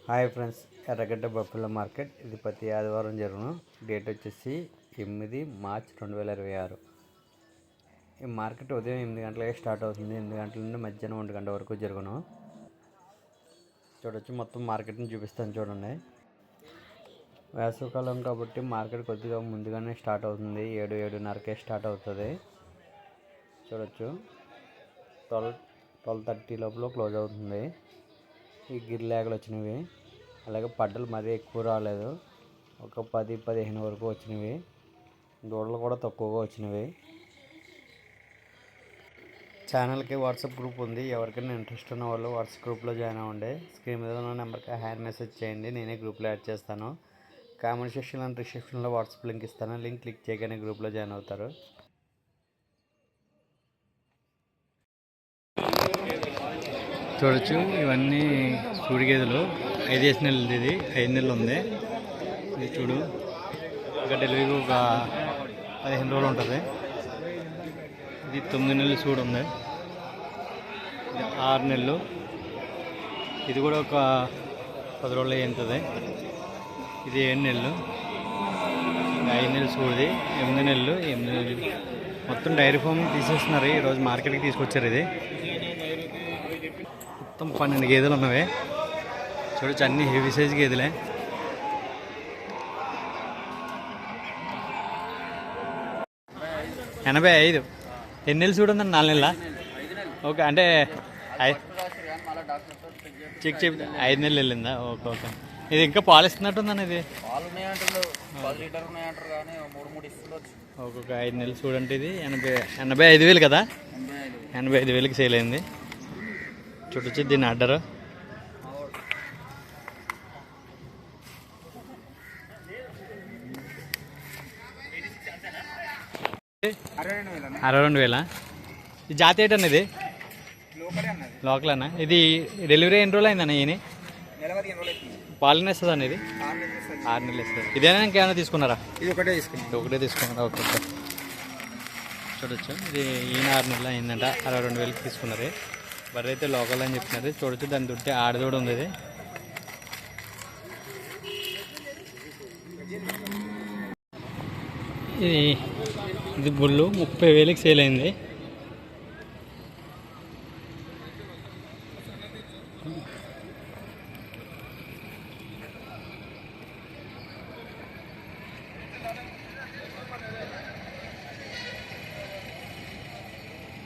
Hi friends, ఎర్రగడ్డ buffalo market ఇది ప్రతి ఆదివారం జరుగును. డేట్ వచ్చేసి 8 మార్చ్ 2026. ఈ మార్కెట్ ఉదయం 8 గంటలకే స్టార్ట్ అవుతుంది. 8 గంటల నుండి మధ్యాహ్నం 1 గంట వరకు జరుగును. చూడొచ్చు, మొత్తం మార్కెట్ని చూపిస్తాను చూడండి. వేసవికాలం కాబట్టి మార్కెట్ కొద్దిగా ముందుగానే స్టార్ట్ అవుతుంది. 7-7:30కే స్టార్ట్ అవుతుంది. చూడొచ్చు, 12:30 లోపల క్లోజ్ అవుతుంది. ఈ గిరిలేగలు వచ్చినవి, అలాగే పడ్డలు మరీ ఎక్కువ రాలేదు, ఒక 10-15 వరకు వచ్చినవి. దూడలు కూడా తక్కువగా వచ్చినవి. ఛానల్కి వాట్సాప్ గ్రూప్ ఉంది. ఎవరికైనా ఇంట్రెస్ట్ ఉన్న వాళ్ళు వాట్సాప్ గ్రూప్లో జాయిన్ అవ్వండి. స్క్రీన్ మీద ఉన్న నెంబర్కి హ్యాండ్ మెసేజ్ చేయండి, నేనే గ్రూప్లో యాడ్ చేస్తాను. కామెంట్ సెక్షన్ అండ్ రిసెప్షన్లో వాట్సాప్ లింక్ ఇస్తాను. లింక్ క్లిక్ చేయగానే గ్రూప్లో జాయిన్ అవుతారు. చూడొచ్చు, ఇవన్నీ సూడి గేదెలు. 5 నెలలు, ఇది 5 నెలలు ఉంది. ఇది చూడు, ఇంకా డెలివరీ ఒక 15 రోజులు ఉంటుంది. ఇది 9 నెలలు సూడు ఉంది. ఇది 6 నెలలు. ఇది కూడా ఒక 10 రోజులు అయ్యింది. ఇది 7 నెలలు. 5 నెలలు సూడిది. 8 నెలలు. మొత్తం డైరీ ఫామ్ తీసేస్తున్నారు. ఈరోజు మార్కెట్కి తీసుకొచ్చారు. ఇది మొత్తం 12 గేదెలు ఉన్నవి. చూడొచ్చు, అన్ని హెవీ సైజ్ గేదెలే. ఎనభై 5. ఎన్ని నెలలు చూడండి? 4 నెలల. ఓకే, అంటే చెక్ చెప్పి 5 నెలలు వెళ్ళిందా? Okay okay. ఇది ఇంకా పాలు ఇస్తున్నట్టుందని. ఇది ఒక్కొక్క 5 నెలలు చూడండి. ఇది 85,000 కదా? 85,000కి సేల్ అయింది. చూడొచ్చు, దీని ఆర్డర్. $62,000. ఈ జాతి ఏంటన్న? ఇది లోకల్ అన్న. ఇది డెలివరీ ఎన్ని రోజులు అయిందన్న? ఈయన పాలన ఇస్తుంది అన్న. ఇది 6 నెలలు ఇస్తుంది. ఇదేనా ఇంకేమైనా తీసుకున్నారా? ఇది ఒకటే తీసుకున్నారా? Okay okay. చూడొచ్చు, ఇది ఈయన 6 నెలలు అయిందంట. 62,000కి తీసుకున్నారు. బర్రె అయితే లోకల్ అని చెప్తున్నారు. చూడొచ్చు, దాని దుడ్డే ఆడదోడు ఉంది. ఇది బుల్లు 30,000కి సేల్ అయింది.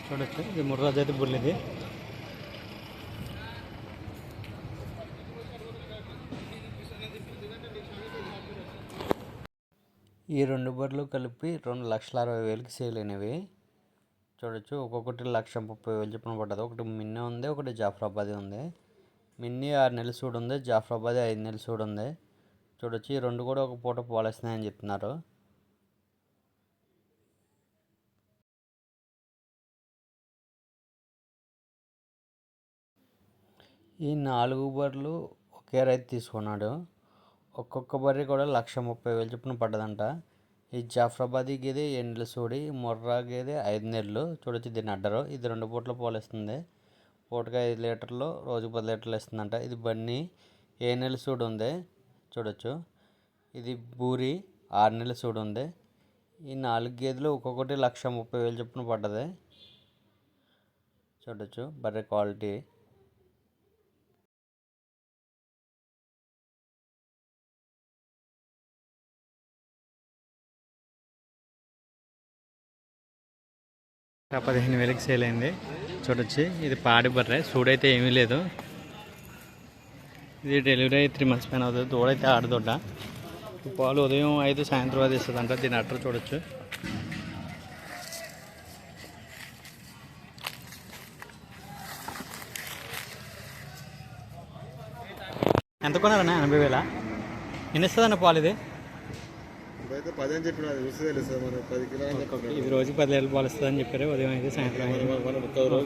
చూడొచ్చు, ఇది ముర్రా జాతి బుల్. ఇది ఈ 2 బర్రెలు కలిపి 2,60,000కి సేల్ అయినవి. చూడొచ్చు, ఒక్కొక్కటి 1,30,000 చొప్పున పడ్డది. ఒకటి మిన్నీ ఉంది, ఒకటి జాఫ్రాబాదీ ఉంది. మిన్నీ 6 నెలలు సూడు ఉంది, జాఫ్రాబాదీ 5 నెలలు సూడు ఉంది. చూడొచ్చు, ఈ 2 కూడా ఒక పూట పాలేస్తున్నాయని చెప్తున్నారు. ఈ 4 బర్రెలు ఒకే రైతు తీసుకున్నాడు. ఒక్కొక్క బర్రె కూడా 1,30,000 చొప్పున పడ్డదంట. ఈ జాఫ్రాబాదీ గేదె 7 నెలలు సూడి, ముర్రా గేదె 5 నెలలు. చూడొచ్చు, దీని అడ్డరు. ఇది 2 పూటలు పాలు ఇస్తుంది. పూటకి 5 లీటర్లు, రోజుకి 10 లీటర్లు ఇస్తుందంట. ఇది బన్నీ 7 నెలలు సూడు ఉంది. చూడొచ్చు, ఇది బూరి 6 నెలలు సూడు ఉంది. ఈ 4 గేదెలు ఒక్కొక్కటి 1,30,000 చొప్పున పడ్డది. చూడొచ్చు, బర్రె క్వాలిటీ. ఇంకా 15,000కి సేల్ అయింది. చూడొచ్చు, ఇది పాడి బర్రె. సూడైతే ఏమీ లేదు. ఇది డెలివరీ 3 months పైన అవుతుంది. దూడైతే ఆడదొడ్డ. పాలు ఉదయం 5, సాయంత్రం 5 ఇస్తుంది అంట. దీని అట్టర్ చూడొచ్చు. ఎంత కొన్నారన్నా? 80,000. ఎన్ని ఇస్తుందన్న పాలు? ఇది ఇది రోజు 10 లీటర్లు పాలు ఇస్తుందని చెప్పారు. ఉదయం 5, సాయంత్రం 5.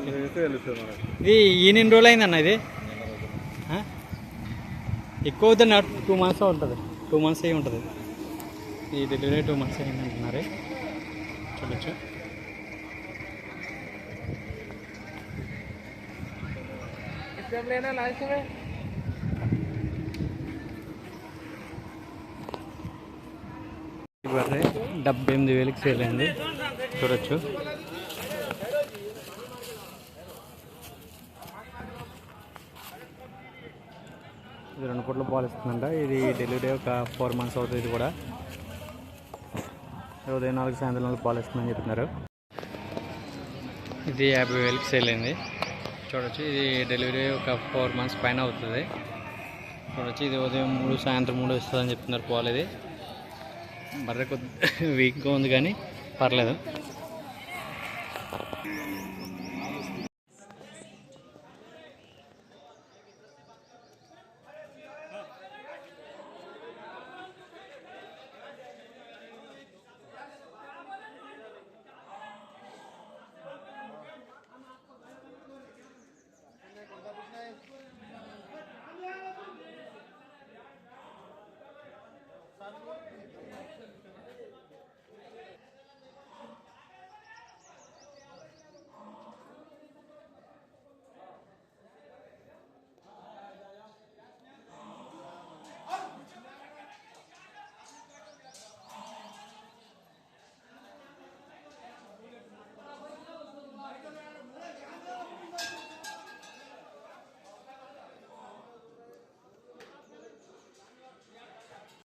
ఇది ఈయన ఎన్ని రోజులు అయిందన్న? ఇది ఎక్కువ అవుతుంది. 2 months ఉంటుంది. 2 months అయ్యి ఉంటుంది. ఈ డెలివరీ 2 months అయింది అంటున్నారు. చూడొచ్చు, लेना लास्ट में బర్రె 78,000కి సేల్ అయింది. చూడొచ్చు. ఇది 2 పూట్ల పాలు ఇస్తుందంట. ఇది డెలివరీ ఒక 4 months అవుతుంది. ఇది కూడా ఉదయం 4 సాయంత్రం 4 పాలు ఇస్తుందని చెప్తున్నారు. ఇది 50,000కి సేల్ అయింది. చూడొచ్చు. ఇది డెలివరీ ఒక 4 months పైన అవుతుంది. చూడొచ్చు. ఇది ఉదయం 3 సాయంత్రం 3 ఇస్తుందని చెప్తున్నారు పాలు. ఇది బర్రె కొద్ది వీక్గా ఉంది కానీ పర్లేదు.